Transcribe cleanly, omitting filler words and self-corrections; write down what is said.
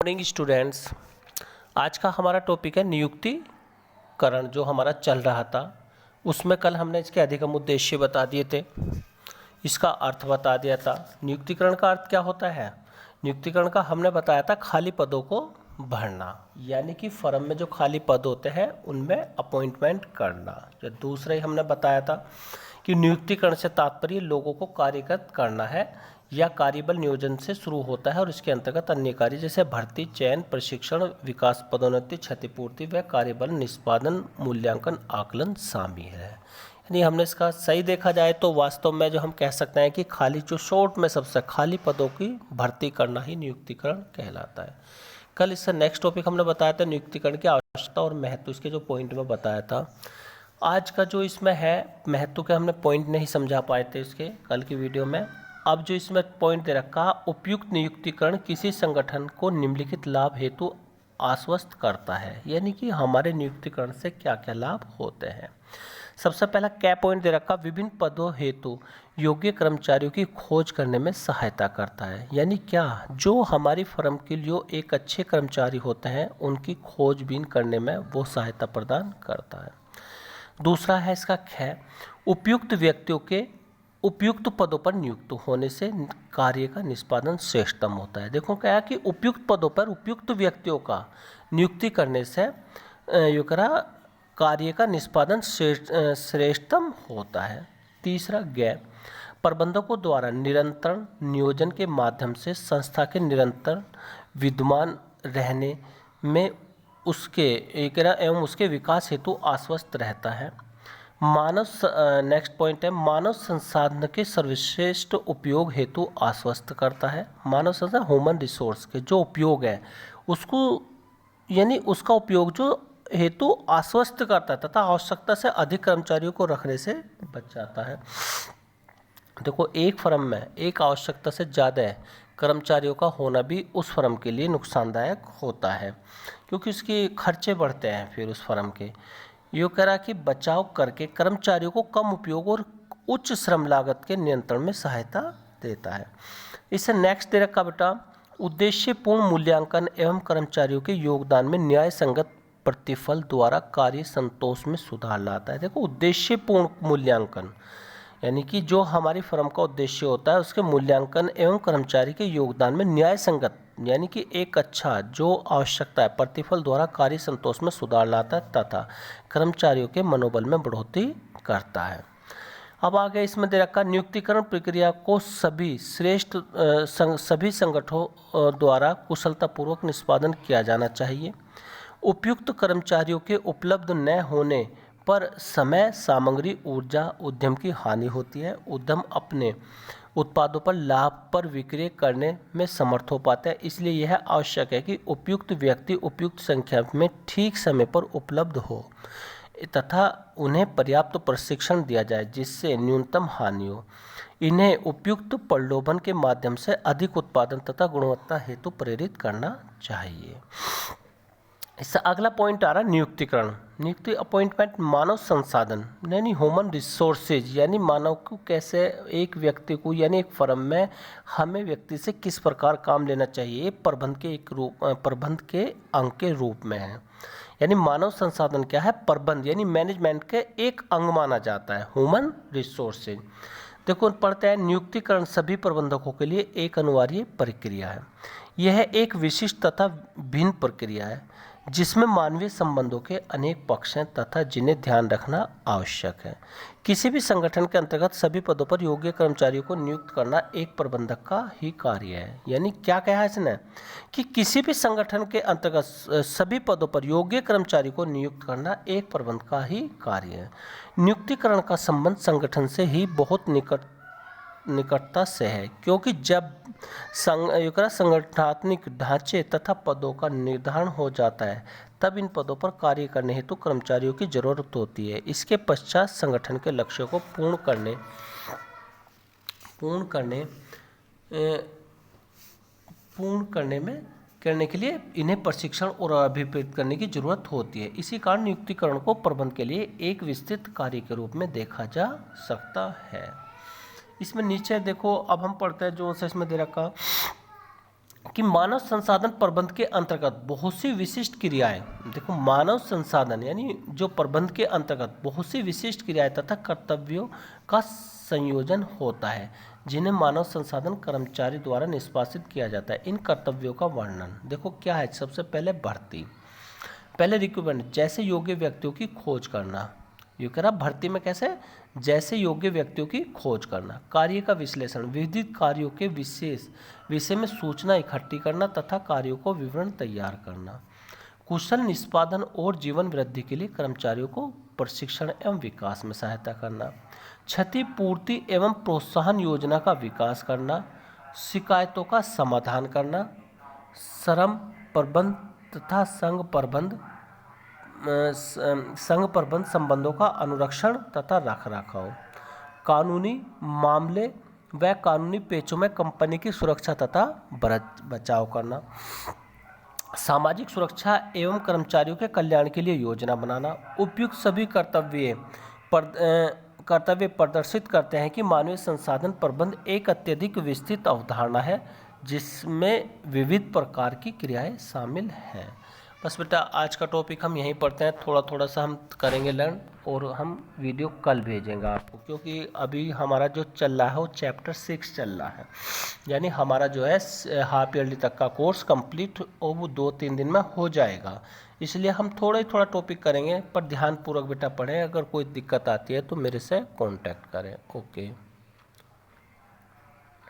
Morning students. आज का हमारा टॉपिक है नियुक्तिकरण। जो हमारा चल रहा था उसमें कल हमने इसके अधिगम उद्देश्य बता दिए थे, इसका अर्थ बता दिया था। नियुक्तिकरण का अर्थ क्या होता है? नियुक्तिकरण का हमने बताया था खाली पदों को भरना, यानी कि फर्म में जो खाली पद होते हैं उनमें अपॉइंटमेंट करना। जो दूसरा ही हमने बताया था कि नियुक्तिकरण से तात्पर्य लोगों को कार्यरत करना है या कार्यबल नियोजन से शुरू होता है और इसके अंतर्गत अन्य कार्य जैसे भर्ती, चयन, प्रशिक्षण, विकास, पदोन्नति, क्षतिपूर्ति व कार्यबल निष्पादन, मूल्यांकन, आकलन शामिल है। यानी हमने इसका सही देखा जाए तो वास्तव में जो हम कह सकते हैं कि खाली जो शॉर्ट में सबसे खाली पदों की भर्ती करना ही नियुक्तिकरण कहलाता है। कल इससे नेक्स्ट टॉपिक हमने बताया था नियुक्तिकरण की आवश्यकता और महत्व, इसके जो पॉइंट में बताया था। आज का जो इसमें है महत्व के हमने पॉइंट नहीं समझा पाए थे इसके कल की वीडियो में। अब जो इसमें पॉइंट दे रखा, उपयुक्त नियुक्तिकरण किसी संगठन को निम्नलिखित लाभ हेतु आश्वस्त करता है, यानी कि हमारे नियुक्तिकरण से क्या क्या लाभ होते हैं। सबसे पहला क्या पॉइंट दे रखा, विभिन्न पदों हेतु योग्य कर्मचारियों की खोज करने में सहायता करता है। यानी क्या, जो हमारी फर्म के लिए एक अच्छे कर्मचारी होते हैं उनकी खोजबीन करने में वो सहायता प्रदान करता है। दूसरा है इसका ख, उपयुक्त व्यक्तियों के उपयुक्त पदों पर नियुक्त होने से कार्य का निष्पादन श्रेष्ठतम होता है। देखो क्या है कि उपयुक्त पदों पर उपयुक्त व्यक्तियों का नियुक्ति करने से कार्य का निष्पादन श्रेष्ठतम होता है। तीसरा गैर, प्रबंधकों द्वारा निरंतर नियोजन के माध्यम से संस्था के निरंतर विद्यमान रहने में उसके एवं उसके विकास हेतु आश्वस्त रहता है। नेक्स्ट पॉइंट है, मानव संसाधन के सर्वश्रेष्ठ उपयोग हेतु आश्वस्त करता है। मानव संसाधन ह्यूमन रिसोर्स के जो उपयोग है उसको, यानी उसका उपयोग जो हेतु आश्वस्त करता है तथा आवश्यकता से अधिक कर्मचारियों को रखने से बच जाता है। देखो, एक फर्म में एक आवश्यकता से ज़्यादा कर्मचारियों का होना भी उस फर्म के लिए नुकसानदायक होता है, क्योंकि उसके खर्चे बढ़ते हैं फिर उस फर्म के। यो कह रहा कि बचाव करके कर्मचारियों को कम उपयोग और उच्च श्रम लागत के नियंत्रण में सहायता देता है। इससे नेक्स्ट दे रखा बेटा, उद्देश्यपूर्ण मूल्यांकन एवं कर्मचारियों के योगदान में न्याय संगत प्रतिफल द्वारा कार्य संतोष में सुधार लाता है। देखो, उद्देश्यपूर्ण मूल्यांकन यानी कि जो हमारी फर्म का उद्देश्य होता है उसके मूल्यांकन एवं कर्मचारी के योगदान में न्याय संगत, यानी कि एक अच्छा जो आवश्यकता है प्रतिफल द्वारा कार्य संतोष में सुधार लाता है तथा कर्मचारियों के मनोबल में बढ़ोतरी करता है। अब आगे इसमें दे रखा, नियुक्तिकरण प्रक्रिया को सभी संगठनों द्वारा कुशलतापूर्वक निष्पादन किया जाना चाहिए। उपयुक्त कर्मचारियों के उपलब्ध न होने पर समय, सामग्री, ऊर्जा, उद्यम की हानि होती है। उद्यम अपने उत्पादों पर लाभ पर विक्रय करने में समर्थ हो पाते हैं। इसलिए यह आवश्यक है कि उपयुक्त व्यक्ति उपयुक्त संख्या में ठीक समय पर उपलब्ध हो तथा उन्हें पर्याप्त प्रशिक्षण दिया जाए जिससे न्यूनतम हानि हो। इन्हें उपयुक्त प्रलोभन के माध्यम से अधिक उत्पादन तथा गुणवत्ता हेतु प्रेरित करना चाहिए। इससे अगला पॉइंट आ रहा है नियुक्तिकरण। नियुक्ति अपॉइंटमेंट मानव संसाधन यानी ह्यूमन रिसोर्सेज, यानी मानव को कैसे एक व्यक्ति को यानी एक फर्म में हमें व्यक्ति से किस प्रकार काम लेना चाहिए, प्रबंध के अंग के रूप में है। यानी मानव संसाधन क्या है, प्रबंध यानी मैनेजमेंट के एक अंग माना जाता है ह्यूमन रिसोर्सेज। देखो पढ़ते हैं, नियुक्तिकरण सभी प्रबंधकों के लिए एक अनिवार्य प्रक्रिया है। यह एक विशिष्ट तथा भिन्न प्रक्रिया है जिसमें मानवीय संबंधों के अनेक पक्ष हैं तथा जिन्हें ध्यान रखना आवश्यक है। किसी भी संगठन के अंतर्गत सभी पदों पर योग्य कर्मचारियों को नियुक्त करना एक प्रबंधक का ही कार्य है। यानी क्या कहा है इसने कि किसी भी संगठन के अंतर्गत सभी पदों पर योग्य कर्मचारी को नियुक्त करना एक प्रबंधक का ही कार्य है। नियुक्तिकरण का संबंध संगठन से ही बहुत निकटता से है, क्योंकि जब संगठनात्मक ढांचे तथा पदों का निर्धारण हो जाता है तब इन पदों पर कार्य करने हेतु कर्मचारियों की जरूरत होती है। इसके पश्चात संगठन के लक्ष्यों को पूर्ण करने के लिए इन्हें प्रशिक्षण और अभिप्रेत करने की जरूरत होती है। इसी कारण नियुक्तिकरण को प्रबंध के लिए एक विस्तृत कार्य के रूप में देखा जा सकता है। इसमें नीचे देखो, अब हम पढ़ते हैं जो इसमें दे रखा, कि मानव संसाधन प्रबंध के अंतर्गत बहुत सी विशिष्ट क्रियाएं, देखो मानव संसाधन यानी जो प्रबंध के अंतर्गत बहुत सी विशिष्ट क्रियाएं तथा कर्तव्यों का संयोजन होता है जिन्हें मानव संसाधन कर्मचारी द्वारा निष्पादित किया जाता है। इन कर्तव्यों का वर्णन देखो क्या है। सबसे पहले भर्ती, पहले रिक्रूटमेंट, जैसे योग्य व्यक्तियों की खोज करना। ये कह रहा भर्ती में कैसे, जैसे योग्य व्यक्तियों की खोज करना। कार्य का विश्लेषण, विविध कार्यों के विषय में सूचना इकट्ठी करना तथा कार्यों को विवरण तैयार करना। कुशल निष्पादन और जीवन वृद्धि के लिए कर्मचारियों को प्रशिक्षण एवं विकास में सहायता करना। क्षतिपूर्ति एवं प्रोत्साहन योजना का विकास करना। शिकायतों का समाधान करना। श्रम प्रबंध तथा संघ प्रबंध संबंधों का अनुरक्षण तथा रखरखाव। कानूनी मामले व कानूनी पेचों में कंपनी की सुरक्षा तथा बचाव करना। सामाजिक सुरक्षा एवं कर्मचारियों के कल्याण के लिए योजना बनाना। उपयुक्त सभी कर्तव्य प्रदर्शित करते हैं कि मानवीय संसाधन प्रबंध एक अत्यधिक विस्तृत अवधारणा है जिसमें विविध प्रकार की क्रियाएं शामिल हैं। बस बेटा आज का टॉपिक हम यहीं पढ़ते हैं, थोड़ा थोड़ा सा हम करेंगे लर्न और हम वीडियो कल भेजेंगे आपको, क्योंकि अभी हमारा जो चल रहा है वो चैप्टर 6 चल रहा है, यानी हमारा जो है हाफ ईयरली तक का कोर्स कंप्लीट और वो 2-3 दिन में हो जाएगा। इसलिए हम थोड़ा टॉपिक करेंगे, पर ध्यानपूर्वक बेटा पढ़ें। अगर कोई दिक्कत आती है तो मेरे से कॉन्टैक्ट करें। ओके।